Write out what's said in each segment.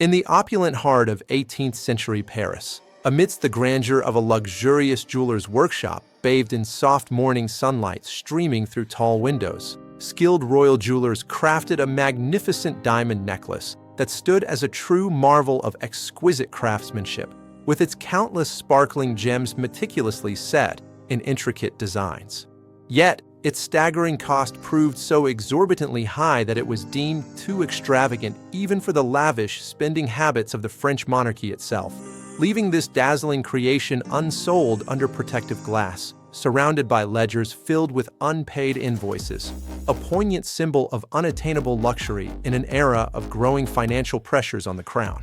In the opulent heart of 18th-century Paris, amidst the grandeur of a luxurious jeweler's workshop bathed in soft morning sunlight streaming through tall windows, skilled royal jewelers crafted a magnificent diamond necklace that stood as a true marvel of exquisite craftsmanship, with its countless sparkling gems meticulously set in intricate designs. Yet, its staggering cost proved so exorbitantly high that it was deemed too extravagant even for the lavish spending habits of the French monarchy itself, leaving this dazzling creation unsold under protective glass, surrounded by ledgers filled with unpaid invoices, a poignant symbol of unattainable luxury in an era of growing financial pressures on the crown.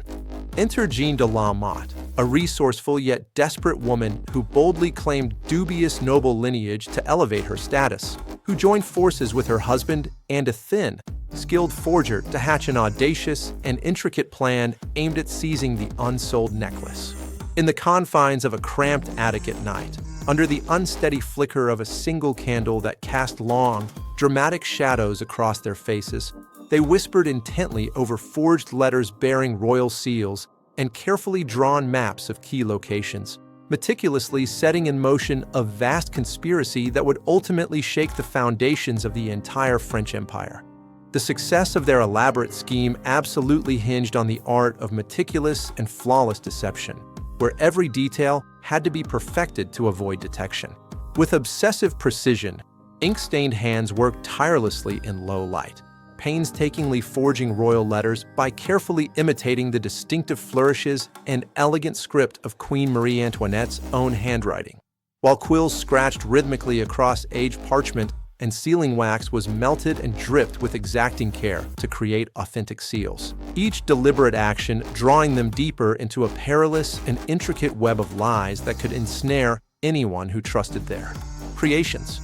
Enter Jeanne de la Motte, a resourceful yet desperate woman who boldly claimed dubious noble lineage to elevate her status, who joined forces with her husband and a thin, skilled forger to hatch an audacious and intricate plan aimed at seizing the unsold necklace. In the confines of a cramped attic at night, under the unsteady flicker of a single candle that cast long, dramatic shadows across their faces, they whispered intently over forged letters bearing royal seals and carefully drawn maps of key locations, meticulously setting in motion a vast conspiracy that would ultimately shake the foundations of the entire French Empire. The success of their elaborate scheme absolutely hinged on the art of meticulous and flawless deception, where every detail had to be perfected to avoid detection. With obsessive precision, ink-stained hands worked tirelessly in low light, painstakingly forging royal letters by carefully imitating the distinctive flourishes and elegant script of Queen Marie Antoinette's own handwriting, while quills scratched rhythmically across aged parchment and sealing wax was melted and dripped with exacting care to create authentic seals, each deliberate action drawing them deeper into a perilous and intricate web of lies that could ensnare anyone who trusted their creations.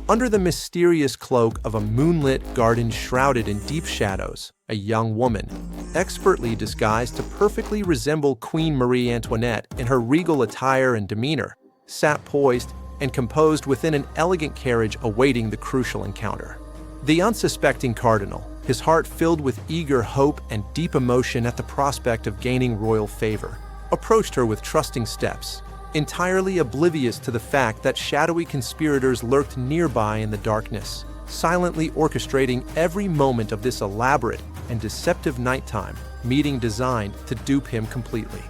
Under the mysterious cloak of a moonlit garden shrouded in deep shadows, a young woman, expertly disguised to perfectly resemble Queen Marie Antoinette in her regal attire and demeanor, sat poised and composed within an elegant carriage awaiting the crucial encounter. The unsuspecting Cardinal, his heart filled with eager hope and deep emotion at the prospect of gaining royal favor, approached her with trusting steps, entirely oblivious to the fact that shadowy conspirators lurked nearby in the darkness, silently orchestrating every moment of this elaborate and deceptive nighttime meeting designed to dupe him completely.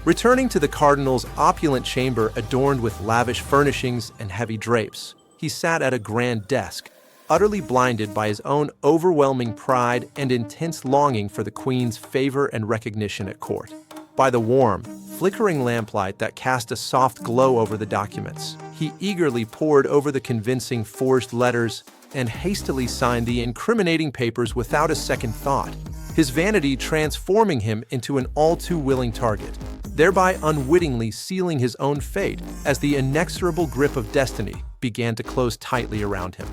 Returning to the Cardinal's opulent chamber adorned with lavish furnishings and heavy drapes, he sat at a grand desk, utterly blinded by his own overwhelming pride and intense longing for the Queen's favor and recognition at court. By the warm, flickering lamplight that cast a soft glow over the documents, he eagerly pored over the convincing forged letters and hastily signed the incriminating papers without a second thought, his vanity transforming him into an all-too-willing target, thereby unwittingly sealing his own fate as the inexorable grip of destiny began to close tightly around him.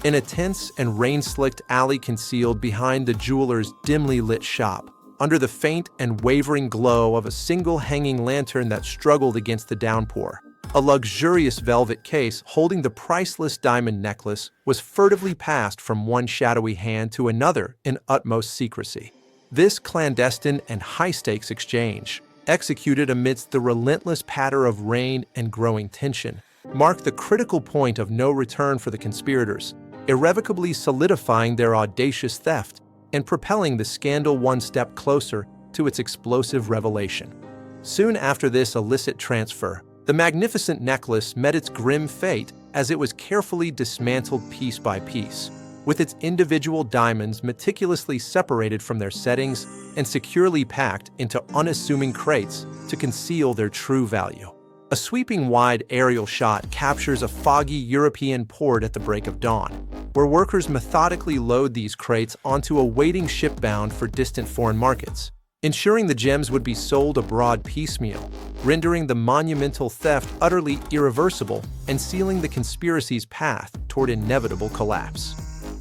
In a tense and rain-slicked alley concealed behind the jeweler's dimly lit shop, under the faint and wavering glow of a single hanging lantern that struggled against the downpour, a luxurious velvet case holding the priceless diamond necklace was furtively passed from one shadowy hand to another in utmost secrecy. This clandestine and high-stakes exchange, executed amidst the relentless patter of rain and growing tension, marked the critical point of no return for the conspirators, irrevocably solidifying their audacious theft and propelling the scandal one step closer to its explosive revelation. Soon after this illicit transfer, the magnificent necklace met its grim fate as it was carefully dismantled piece by piece, with its individual diamonds meticulously separated from their settings and securely packed into unassuming crates to conceal their true value. A sweeping wide aerial shot captures a foggy European port at the break of dawn, where workers methodically load these crates onto a waiting ship bound for distant foreign markets, ensuring the gems would be sold abroad piecemeal, rendering the monumental theft utterly irreversible and sealing the conspiracy's path toward inevitable collapse.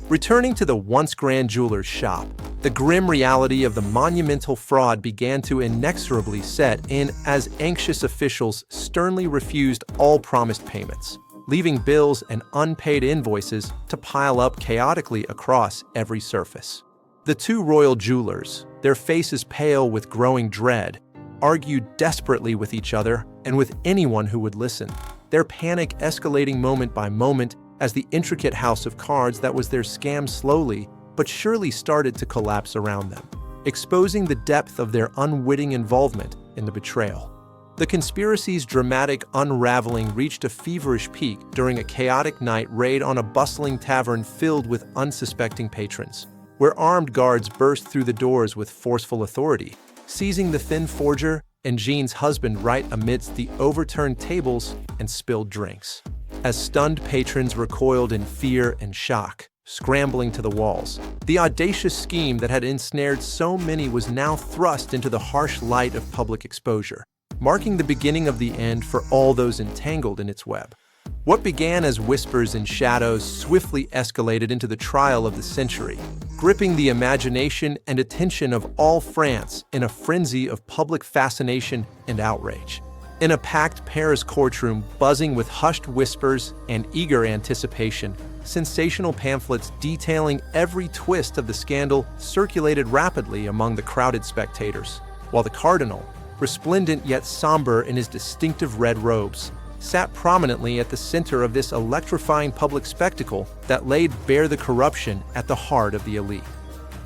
Returning to the once grand jeweler's shop, the grim reality of the monumental fraud began to inexorably set in as anxious officials sternly refused all promised payments, leaving bills and unpaid invoices to pile up chaotically across every surface. The two royal jewelers, their faces pale with growing dread, argued desperately with each other and with anyone who would listen, their panic escalating moment by moment as the intricate house of cards that was their scam slowly but surely started to collapse around them, exposing the depth of their unwitting involvement in the betrayal. The conspiracy's dramatic unraveling reached a feverish peak during a chaotic night raid on a bustling tavern filled with unsuspecting patrons, where armed guards burst through the doors with forceful authority, seizing the thin forger and Jean's husband right amidst the overturned tables and spilled drinks. As stunned patrons recoiled in fear and shock, scrambling to the walls, the audacious scheme that had ensnared so many was now thrust into the harsh light of public exposure, marking the beginning of the end for all those entangled in its web. What began as whispers and shadows swiftly escalated into the trial of the century, gripping the imagination and attention of all France in a frenzy of public fascination and outrage. In a packed Paris courtroom buzzing with hushed whispers and eager anticipation, sensational pamphlets detailing every twist of the scandal circulated rapidly among the crowded spectators, while the Cardinal, resplendent yet somber in his distinctive red robes, sat prominently at the center of this electrifying public spectacle that laid bare the corruption at the heart of the elite.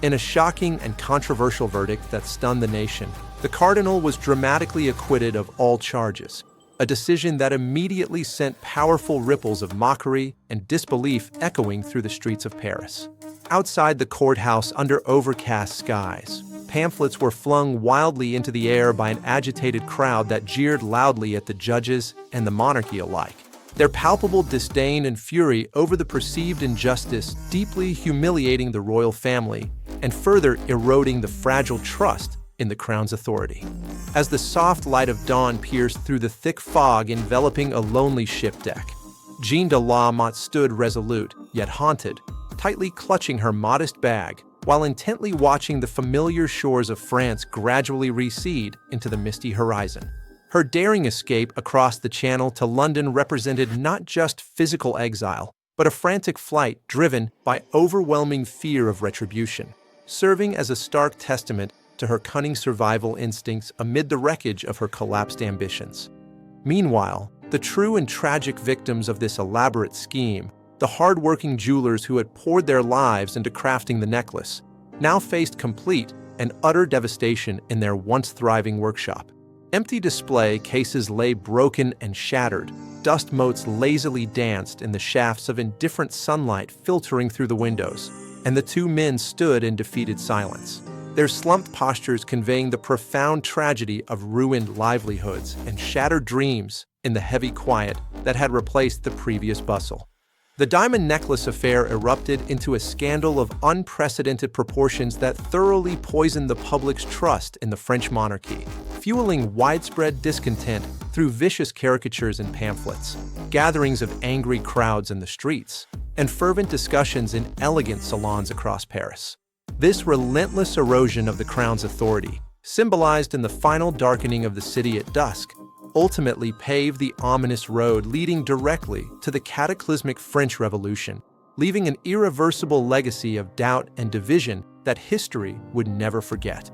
In a shocking and controversial verdict that stunned the nation, the Cardinal was dramatically acquitted of all charges, a decision that immediately sent powerful ripples of mockery and disbelief echoing through the streets of Paris. Outside the courthouse under overcast skies, pamphlets were flung wildly into the air by an agitated crowd that jeered loudly at the judges and the monarchy alike, their palpable disdain and fury over the perceived injustice deeply humiliating the royal family and further eroding the fragile trust in the crown's authority. As the soft light of dawn pierced through the thick fog enveloping a lonely ship deck, Jeanne de la Motte stood resolute, yet haunted, tightly clutching her modest bag, while intently watching the familiar shores of France gradually recede into the misty horizon. Her daring escape across the Channel to London represented not just physical exile, but a frantic flight driven by overwhelming fear of retribution, serving as a stark testament to her cunning survival instincts amid the wreckage of her collapsed ambitions. Meanwhile, the true and tragic victims of this elaborate scheme, the hard-working jewelers who had poured their lives into crafting the necklace, now faced complete and utter devastation in their once thriving workshop. Empty display cases lay broken and shattered, dust motes lazily danced in the shafts of indifferent sunlight filtering through the windows, and the two men stood in defeated silence, their slumped postures conveying the profound tragedy of ruined livelihoods and shattered dreams in the heavy quiet that had replaced the previous bustle. The diamond necklace affair erupted into a scandal of unprecedented proportions that thoroughly poisoned the public's trust in the French monarchy, fueling widespread discontent through vicious caricatures and pamphlets, gatherings of angry crowds in the streets, and fervent discussions in elegant salons across Paris. This relentless erosion of the crown's authority, symbolized in the final darkening of the city at dusk, ultimately paved the ominous road leading directly to the cataclysmic French Revolution, leaving an irreversible legacy of doubt and division that history would never forget.